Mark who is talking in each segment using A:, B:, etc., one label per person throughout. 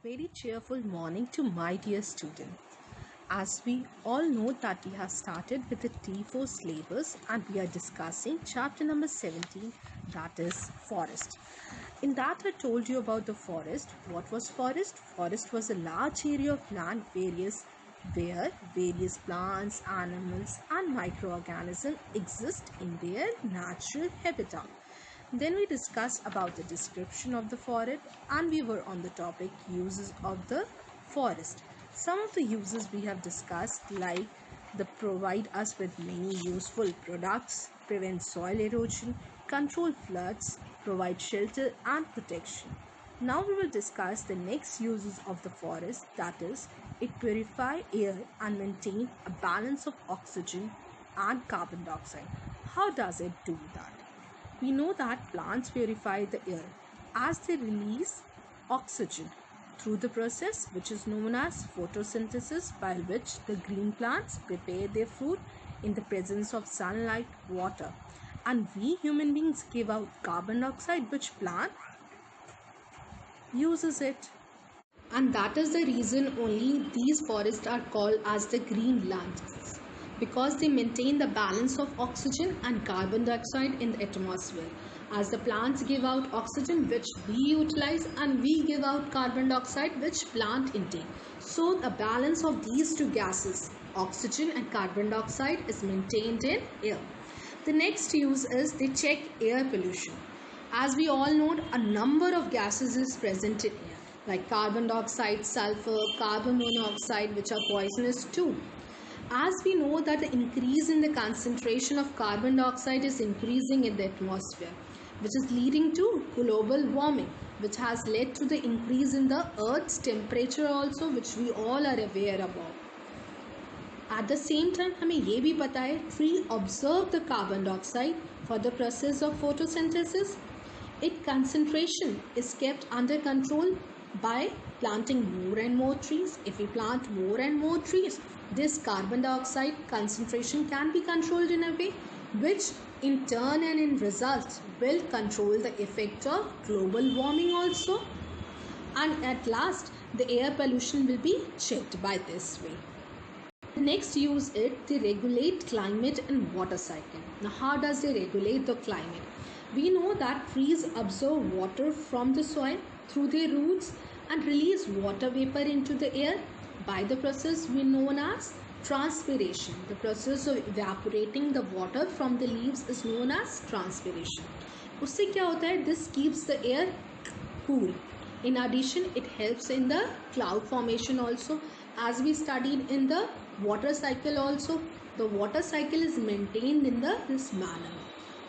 A: very cheerful morning to my dear student. As we all know that we have started with the T4 syllabus and we are discussing chapter number 17, that is forest. In that I told you about the forest. What was forest? Forest was a large area of land where various plants, animals and microorganisms exist in their natural habitat. Then we discussed about the description of the forest and we were on the topic uses of the forest. Some of the uses we have discussed like they provide us with many useful products, prevent soil erosion, control floods, provide shelter and protection. Now we will discuss the next uses of the forest, that is it purify air and maintain a balance of oxygen and carbon dioxide. How does it do that? We know that plants purify the air as they release oxygen through the process which is known as photosynthesis, by which the green plants prepare their food in the presence of sunlight, water, and we human beings give out carbon dioxide which plant uses it. And that is the reason only these forests are called as the green lands, because they maintain the balance of oxygen and carbon dioxide in the atmosphere, as the plants give out oxygen which we utilize and we give out carbon dioxide which plant intake. So the balance of these two gases, oxygen and carbon dioxide, is maintained in air. The next use is they check air pollution. As we all know, a number of gases is present in air like carbon dioxide, sulfur, carbon monoxide, which are poisonous too. As we know that the increase in the concentration of carbon dioxide is increasing in the atmosphere, which is leading to global warming, which has led to the increase in the earth's temperature also, which we all are aware about. At the same time, हमें ये भी पता है tree absorb the carbon dioxide for the process of photosynthesis. Its concentration is kept under control by planting more and more trees. If we plant more and more trees, this carbon dioxide concentration can be controlled in a way which in turn and in result will control the effect of global warming also, and at last the air pollution will be checked by this way. The next use it, they regulate climate and water cycle. Now how does they regulate the climate? We know that trees absorb water from the soil through their roots and release water vapor into the air by the process we known as transpiration. The process of evaporating the water from the leaves is known as transpiration. उससे क्या होता है? This keeps the air cool. In addition, it helps in the cloud formation also. As we studied in the water cycle also, the water cycle is maintained in this manner.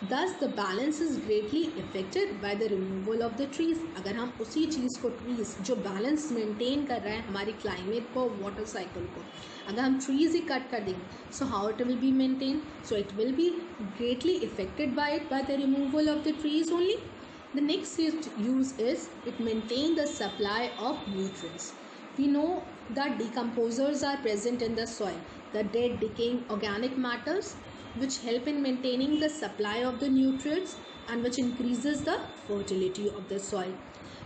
A: Thus the balance is greatly affected by the removal of the trees. अगर हम उसी चीज़ को trees जो balance maintain कर रहा है हमारी climate को, water cycle को, अगर हम trees ही cut कर देंगे, so how it will be maintained? So it will be greatly affected by the removal of the trees only. The next use is it maintain the supply of nutrients. We know that decomposers are present in the soil, the dead decaying organic matters, which help in maintaining the supply of the nutrients and which increases the fertility of the soil.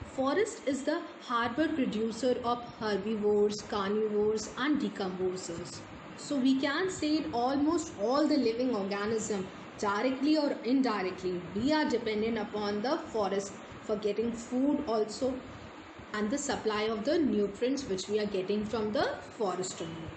A: Forest is the harbor producer of herbivores, carnivores and decomposers. So we can say almost all the living organisms, directly or indirectly, we are dependent upon the forest for getting food also and the supply of the nutrients which we are getting from the forest only.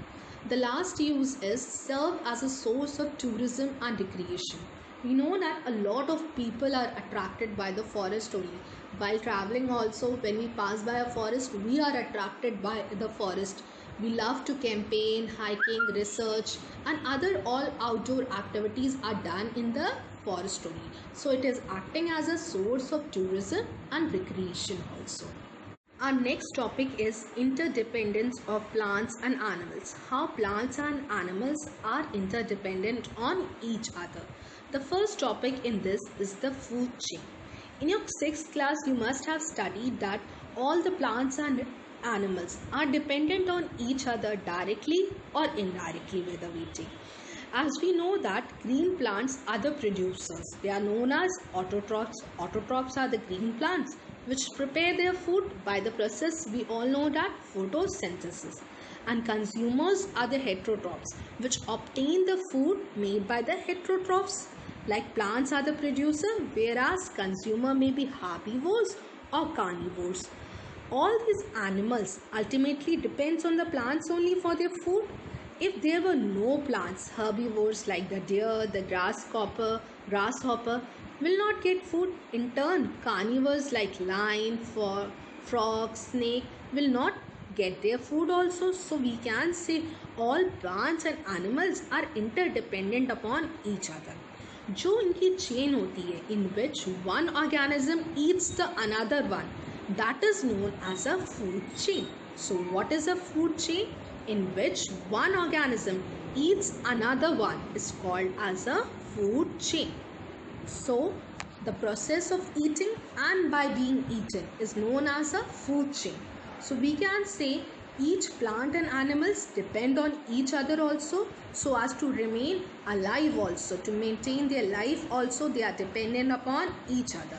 A: The last use is serve as a source of tourism and recreation. We know that a lot of people are attracted by the forest only. While traveling also, when we pass by a forest, we are attracted by the forest. We love to campaign, hiking, research and other all outdoor activities are done in the forest only. So it is acting as a source of tourism and recreation also. Our next topic is interdependence of plants and animals. How plants and animals are interdependent on each other. The first topic in this is the food chain. In your 6th class, you must have studied that all the plants and animals are dependent on each other directly or indirectly, whether we take. As we know that green plants are the producers. They are known as autotrophs. Autotrophs are the green plants which prepare their food by the process we all know that photosynthesis. And consumers are the heterotrophs, which obtain the food made by the heterotrophs. Like plants are the producer, whereas consumer may be herbivores or carnivores. All these animals ultimately depends on the plants only for their food. If there were no plants, herbivores like the deer, the grasshopper will not get food. In turn, carnivores like lion, frog, snake will not get their food also. So we can say all plants and animals are interdependent upon each other. जो इनकी chain होती है, in which one organism eats the another one, that is known as a food chain. So what is a food chain? In which one organism eats another one is called as a food chain. So the process of eating and by being eaten is known as a food chain. So we can say each plant and animals depend on each other also, so as to remain alive also, to maintain their life also they are dependent upon each other.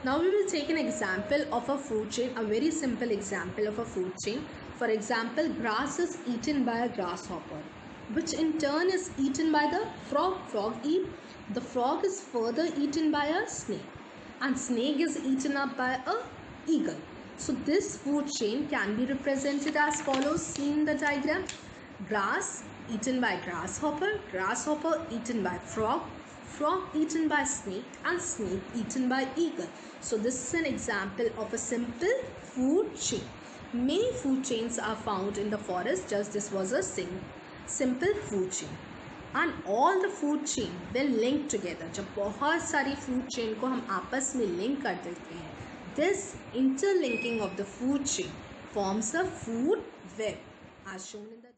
A: Now we will take an example of a food chain, a very simple example of a food chain. For example, grass is eaten by a grasshopper, which in turn is eaten by the frog eat. The frog is further eaten by a snake, and snake is eaten up by a eagle. So this food chain can be represented as follows, seen in the diagram. Grass eaten by grasshopper eaten by frog eaten by snake, and snake eaten by eagle. So this is an example of a simple food chain. Many food chains are found in the forest, just this was a simple food chain. And all the food chain will link together. जब बहुत सारी food chain को हम आपस में link कर देते हैं, this interlinking of the food chain forms a food web as shown in the